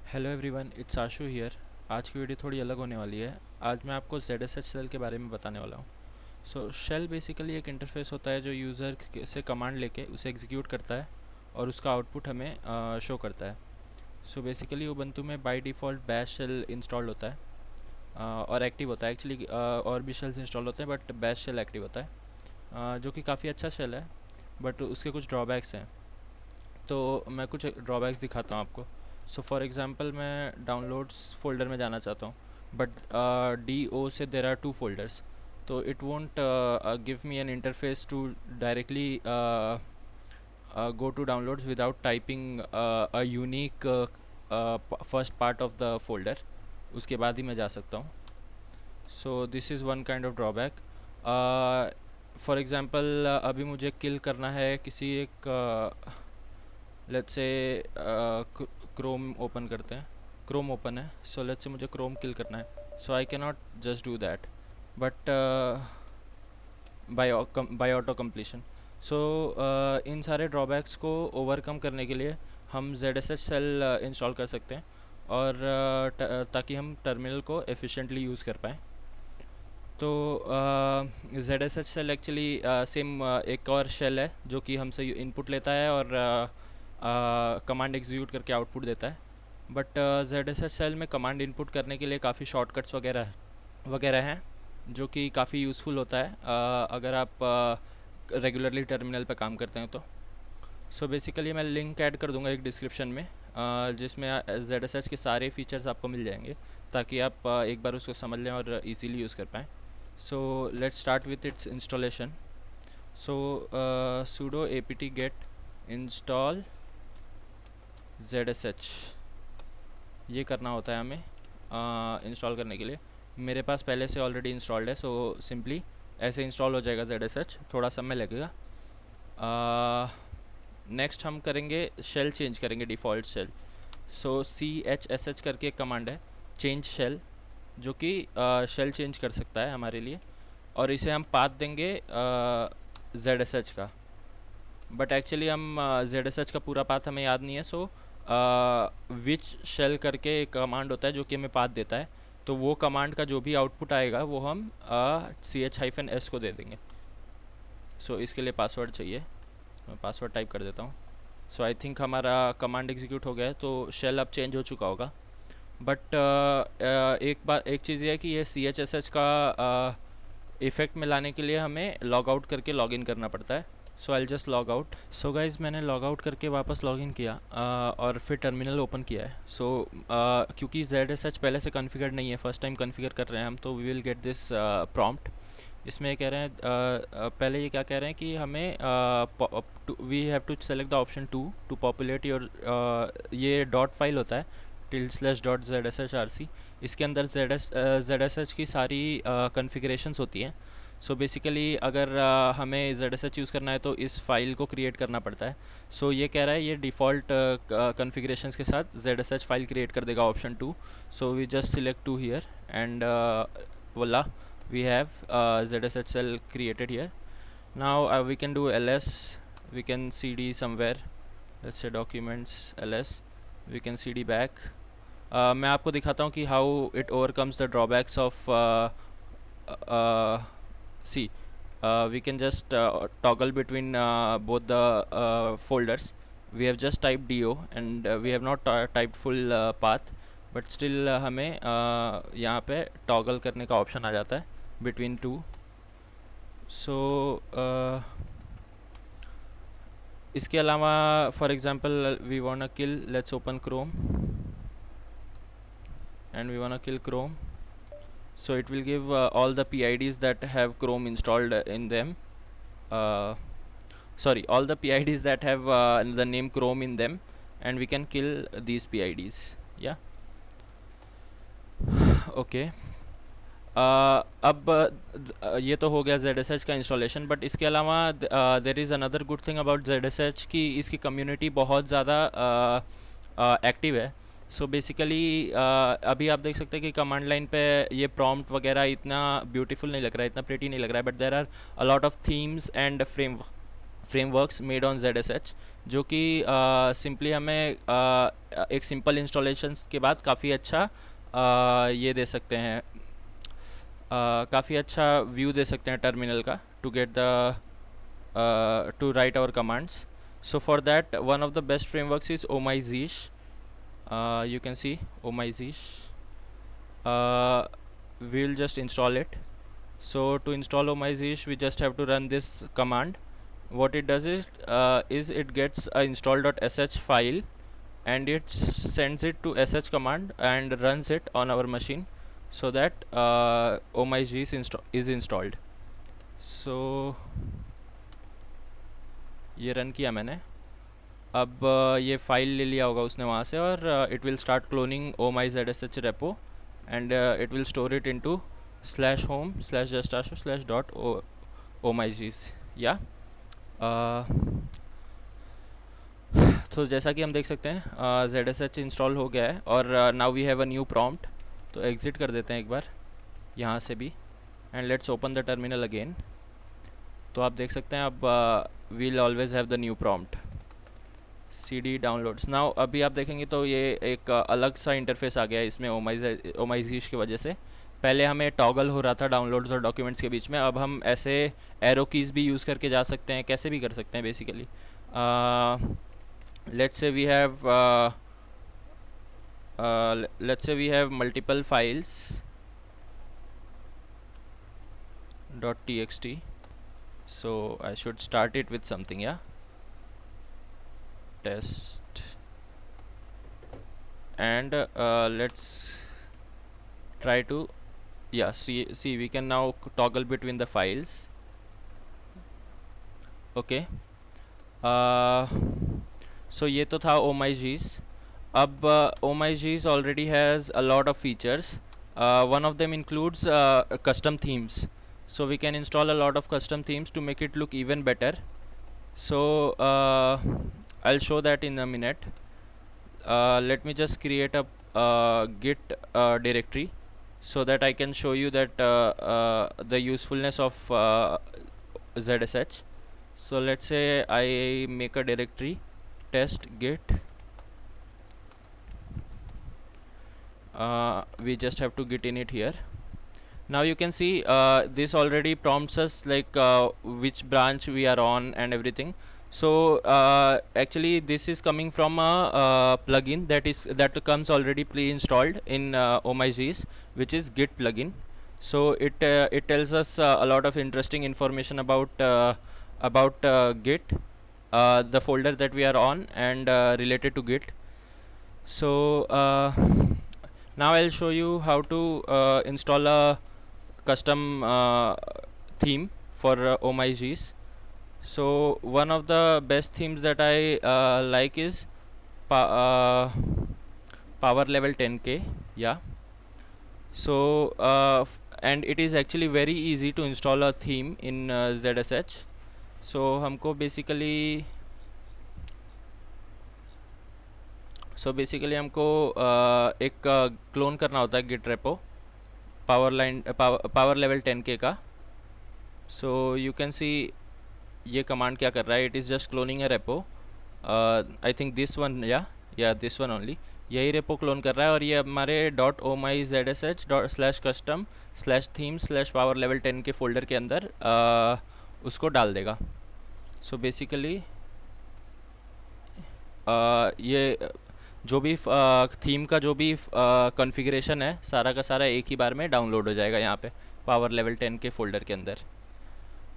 Hello everyone, it's Ashu here. आज की video थोड़ी अलग होने वाली है। आज मैं आपको ZSH शेल के बारे में बताने वाला हूँ। सो शेल बेसिकली एक इंटरफेस होता है जो यूज़र से कमांड लेके उसे एग्जीक्यूट करता है और उसका आउटपुट हमें शो करता है। सो बेसिकली उबंटू में by default bash shell installed होता है और एक्टिव होता है। एक्चुअली और भी शेल्स इंस्टॉल होते हैं बट बैश शेल एक्टिव होता है, जो कि काफ़ी अच्छा शेल है, बट उसके कुछ ड्रॉबैक्स हैं। तो मैं कुछ ड्रॉबैक्स दिखाता हूँ आपको। सो फॉर एग्ज़ाम्पल मैं डाउनलोड्स फ़ोल्डर में जाना चाहता हूँ, बट DO से देर आर 2 फ़ोल्डर्स, तो it won't give me an interface to directly go to downloads without typing a unique first part of the folder। उसके बाद ही मैं जा सकता हूँ। So this is one kind of drawback. For example अभी मुझे किल करना है किसी एक, लेट्स से क्रोम ओपन करते हैं। क्रोम ओपन है, सो लेट्स से मुझे क्रोम किल करना है, so I can not just do that, but by auto completion. So इन सारे ड्रॉबैक्स को ओवरकम करने के लिए हम ZSH शेल इंस्टॉल कर सकते हैं और ताकि हम टर्मिनल को एफिशिएंटली यूज़ कर पाएँ। तो ZSH शेल एक्चुअली सेम एक और शेल है जो कि हमसे इनपुट लेता है और कमांड एग्जीक्यूट करके आउटपुट देता है। बट ZSH शेल में कमांड इनपुट करने के लिए काफ़ी शॉर्टकट्स वगैरह वगैरह हैं जो कि काफ़ी यूज़फुल होता है अगर आप रेगुलरली टर्मिनल पर काम करते हैं तो। सो बेसिकली मैं लिंक ऐड कर दूंगा एक डिस्क्रिप्शन में, जिसमें ZSH के सारे फीचर्स आपको मिल जाएंगे ताकि आप एक बार उसको समझ लें और इजीली यूज़ कर पाएँ। So let's start with its installation. So sudo apt get install ZSH, ये करना होता है हमें इंस्टॉल करने के लिए। मेरे पास पहले से ऑलरेडी इंस्टॉल्ड है, सो सिंपली ऐसे इंस्टॉल हो जाएगा ZSH, थोड़ा समय लगेगा। नेक्स्ट हम करेंगे शेल चेंज करेंगे, डिफ़ॉल्ट शेल। सो CHSH करके एक कमांड है, चेंज शेल, जो कि शेल चेंज कर सकता है हमारे लिए, और इसे हम पाथ देंगे ZSH का। बट एक्चुअली हम ZSH का पूरा पाथ हमें याद नहीं है, सो विच शेल करके एक कमांड होता है जो कि हमें पाथ देता है। तो वो कमांड का जो भी आउटपुट आएगा वो हम CH-S को दे देंगे। सो इसके लिए पासवर्ड चाहिए, मैं पासवर्ड टाइप कर देता हूँ। सो आई थिंक हमारा कमांड एग्जीक्यूट हो गया है, तो शेल अब चेंज हो चुका होगा। बट एक चीज़ ये है कि ये CHSH का इफ़ेक्ट में लाने के लिए हमें लॉग आउट करके लॉग इन करना पड़ता है। So I just log out. So guys, मैंने लॉग आउट करके वापस लॉग इन किया और फिर टर्मिनल ओपन किया है। सो क्योंकि ZSH पहले से कॉन्फ़िगर्ड नहीं है, फर्स्ट टाइम कॉन्फ़िगर कर रहे हैं हम, तो we will get this prompt. इसमें कह रहे हैं पहले ये क्या कह रहे हैं कि हमें we have to select the option 2 to populate your, ये डॉट फाइल होता है /.ZSHRC। इसके अंदर ZSH की सारी कॉन्फ़िगरेशंस होती हैं। सो बेसिकली अगर हमें ZSH यूज़ करना है तो इस फाइल को क्रिएट करना पड़ता है। सो ये कह रहा है ये डिफ़ॉल्ट कॉन्फ़िगरेशंस के साथ ZSH फाइल क्रिएट कर देगा option 2। So we just select 2 here and voila, we have ZSH shell created here. Now we can do ls, we can cd somewhere, let's say documents ls, we can cd back. मैं आपको दिखाता हूँ कि how it overcomes the drawbacks of C. We can just toggle between both the folders. We have just typed do and we have not typed full path, but still हमें यहाँ पे toggle करने का ऑप्शन आ जाता है between two. So इसके अलावा for example we wanna kill, let's open Chrome and we wanna kill Chrome. So it will give all the PIDs that have Chrome installed in them, sorry, all the PIDs that have the name Chrome in them, and we can kill these PIDs. Yeah, okay. अब ये तो हो गया ZSH का installation, but इसके अलावा there is another good thing about ZSH कि इसकी कम्युनिटी बहुत ज़्यादा एक्टिव है। सो बेसिकली अभी आप देख सकते हैं कि कमांड लाइन पे ये प्रॉम्प्ट वगैरह इतना ब्यूटीफुल नहीं लग रहा है, इतना प्रेटी नहीं लग रहा है, but there are a lot of themes and frameworks made on ZSH, जो कि सिंपली हमें एक सिंपल इंस्टॉलेशंस के बाद काफ़ी अच्छा ये दे सकते हैं, काफ़ी अच्छा व्यू दे सकते हैं टर्मिनल का, to get the to write our commands. So for that, one of the best frameworks is OMyZish. You can see OMyZish. We'll just install it. So to install OMyZish, we just have to run this command. What it does is it gets a install.sh file and it sends it to sh command and runs it on our machine, so that OMyZish is installed. So ये run किया मैंने, अब ये file ले लिया होगा उसने वहाँ से, और it will start cloning OMyZSH repo and it will store it into /home/justashu/.omygs या तो जैसा कि हम देख सकते हैं ZSH इंस्टॉल हो गया है, और now we have a new prompt. तो एग्ज़िट कर देते हैं एक बार यहाँ से भी, and let's open the terminal again. तो आप देख सकते हैं अब we'll always have the new prompt cd downloads. now अभी आप देखेंगे तो ये एक अलग सा इंटरफेस आ गया है इसमें OMyZish की वजह से. पहले हमें टॉगल हो रहा था डाउनलोड्स और डॉक्यूमेंट्स के बीच में, अब हम ऐसे एरो कीज़ भी यूज़ करके जा सकते हैं, कैसे भी कर सकते हैं basically. let's say we have multiple files .txt. So I should start it with something, yeah, test, and let's try to, yeah, see we can now toggle between the files. Okay, so ये तो था OMyZish. अब OMyZish already has a lot of features. One of them includes custom themes. So we can install a lot of custom themes to make it look even better. So I'll show that in a minute. Let me just create a git directory so that I can show you that the usefulness of ZSH. So let's say I make a directory test git. We just have to git init here. Now you can see this already prompts us like which branch we are on and everything. So actually this is coming from a plugin that comes already pre-installed in OMyZish, which is Git plugin. So it tells us a lot of interesting information about Git, the folder that we are on, and related to Git. So now I'll show you how to install a custom theme for OMyZish. So one of the best themes that I like is power level 10k, yeah. So and it is actually very easy to install a theme in ZSH. So हमको basically हमको एक clone करना होता है Git repo power level 10k का. So you can see ये command क्या कर रहा है, it is just cloning a repo. I think this one, या दिस वन ओनली, यही रेपो क्लोन कर रहा है, और ये हमारे .omyzsh/custom/theme/power level 10k फोल्डर के अंदर उसको डाल देगा. सो बेसिकली ये जो भी थीम का जो भी कॉन्फ़िगरेशन है सारा का सारा एक ही बार में डाउनलोड हो जाएगा यहाँ पे पावर लेवल 10 के फोल्डर के अंदर.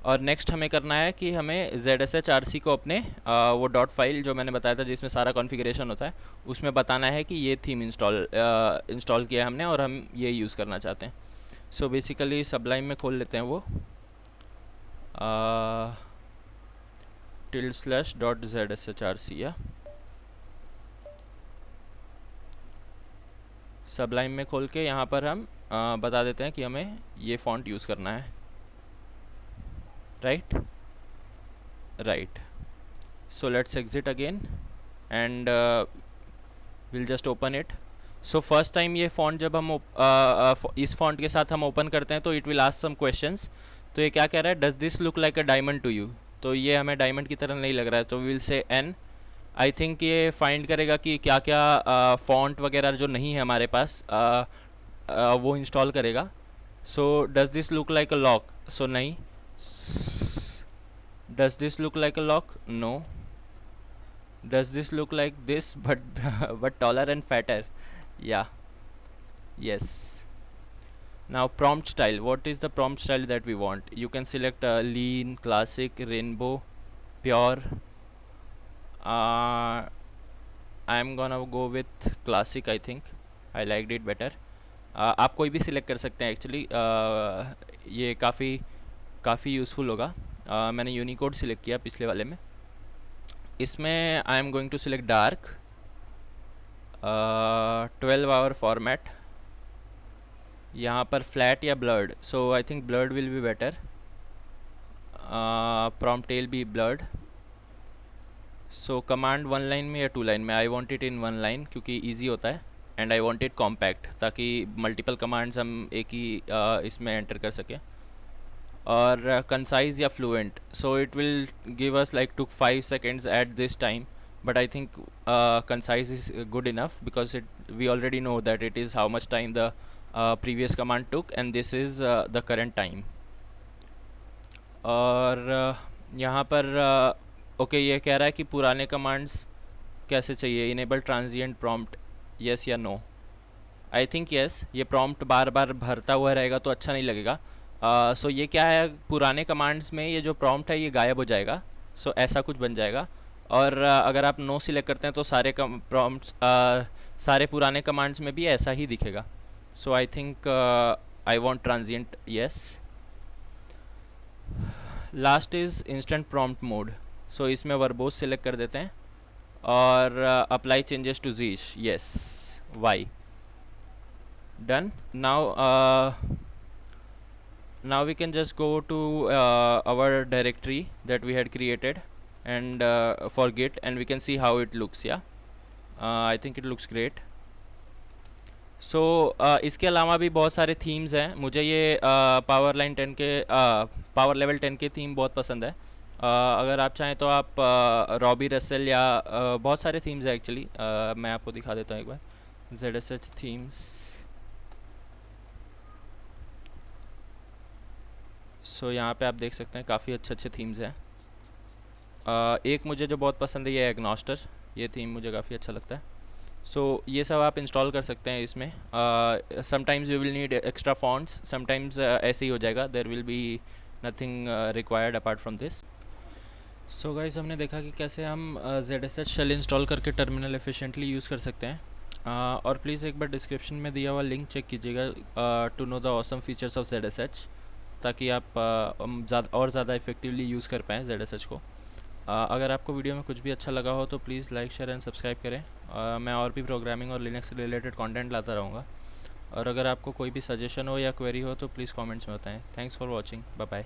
और नेक्स्ट हमें करना है कि हमें ZSHRC को अपने वो डॉट फाइल जो मैंने बताया था जिसमें सारा कॉन्फ़िगरेशन होता है उसमें बताना है कि ये थीम इंस्टॉल किया हमने और हम ये यूज़ करना चाहते हैं. सो बेसिकली सबलाइम में खोल लेते हैं वो /.zshrc, या सबलाइम में खोल के यहाँ पर हम बता देते हैं कि हमें ये फ़ॉन्ट यूज़ करना है. Right. So let's exit again and will just open it. So first time ये फ़ॉन्ट जब हम इस फ़ॉन्ट के साथ हम ओपन करते हैं तो it will ask some questions. तो ये क्या कह रहा है, does this look like a diamond to you. तो ये हमें डायमंड की तरह नहीं लग रहा है, तो we will say n। I think ये फाइंड करेगा कि क्या क्या फॉन्ट वगैरह जो नहीं है हमारे पास वो इंस्टॉल करेगा। So does this look like a lock? So नहीं। Does this look like a lock? No. Does this look like this but taller and fatter? Yeah. Yes. Now prompt style, what is the prompt style that we want? You can select lean, classic, rainbow, pure. I'm gonna go with classic. I think I liked it better. आप कोई भी select कर सकते हैं actually, ये काफ़ी useful होगा। मैंने यूनिकोड सिलेक्ट किया पिछले वाले में। इसमें I am going to select dark, 12 hour format. यहाँ पर फ्लैट या blurred, so I think blurred will be better. Prompt tail be blurred. So command 1 line में या 2 लाइन में? I want it in 1 line क्योंकि ईजी होता है, and I want it compact ताकि मल्टीपल कमांड्स हम एक ही इसमें एंटर कर सकें। और कंसाइज या fluent, so it will give us like took 5 seconds at this time, but I think concise is good enough because we already know that it is how much time the previous command took and this is the current time. और यहाँ पर okay ये कह रहा है कि पुराने commands कैसे चाहिए, इनेबल ट्रांजिएंट प्रॉम्प्ट, यस या नो? I think yes. ये प्रॉम्प्ट बार बार भरता हुआ रहेगा तो अच्छा नहीं लगेगा। सो ये क्या है, पुराने कमांड्स में ये जो प्रॉम्प्ट है ये गायब हो जाएगा, सो ऐसा कुछ बन जाएगा। और अगर आप नो सिलेक्ट करते हैं तो सारे प्रॉम्प्ट्स सारे पुराने कमांड्स में भी ऐसा ही दिखेगा। So I think I want transient, yes. Last is instant prompt mode, so इसमें वर्बोस सिलेक्ट कर देते हैं और apply changes to zsh, yes, Y, done. Now we can just go to our directory that we had created and for Git, and we can see how it looks. Yeah, I think it looks great. So इसके अलावा भी बहुत सारे themes हैं। मुझे ये power line 10 के power level 10 के थीम बहुत पसंद है। अगर आप चाहें तो आप रॉबी रसेल या बहुत सारे थीम्स हैं एक्चुअली, मैं आपको दिखा देता हूँ एक बार। ZSH थीम्स, सो यहाँ पे आप देख सकते हैं काफ़ी अच्छे थीम्स हैं। एक मुझे जो बहुत पसंद है ये एग्नोस्टर, ये थीम मुझे काफ़ी अच्छा लगता है। सो ये सब आप इंस्टॉल कर सकते हैं इसमें। Sometimes you will need extra fonts, sometimes ऐसे ही हो जाएगा, there will be nothing required apart from this. So guys, हमने देखा कि कैसे हम ZSH शेल इंस्टॉल करके टर्मिनल एफिशिएंटली यूज़ कर सकते हैं। और प्लीज़ एक बार डिस्क्रिप्शन में दिया हुआ लिंक चेक कीजिएगा to know the awesome features of ZSH, ताकि आप ज़्यादा इफेक्टिवली यूज़ कर पाएँ ZSH को। अगर आपको वीडियो में कुछ भी अच्छा लगा हो तो please like, share and subscribe करें। मैं और भी प्रोग्रामिंग और लिनक्स से रिलेटेड कंटेंट लाता रहूँगा। और अगर आपको कोई भी सजेशन हो या क्वेरी हो तो प्लीज़ कमेंट्स में बताएं। Thanks for watching, bye bye.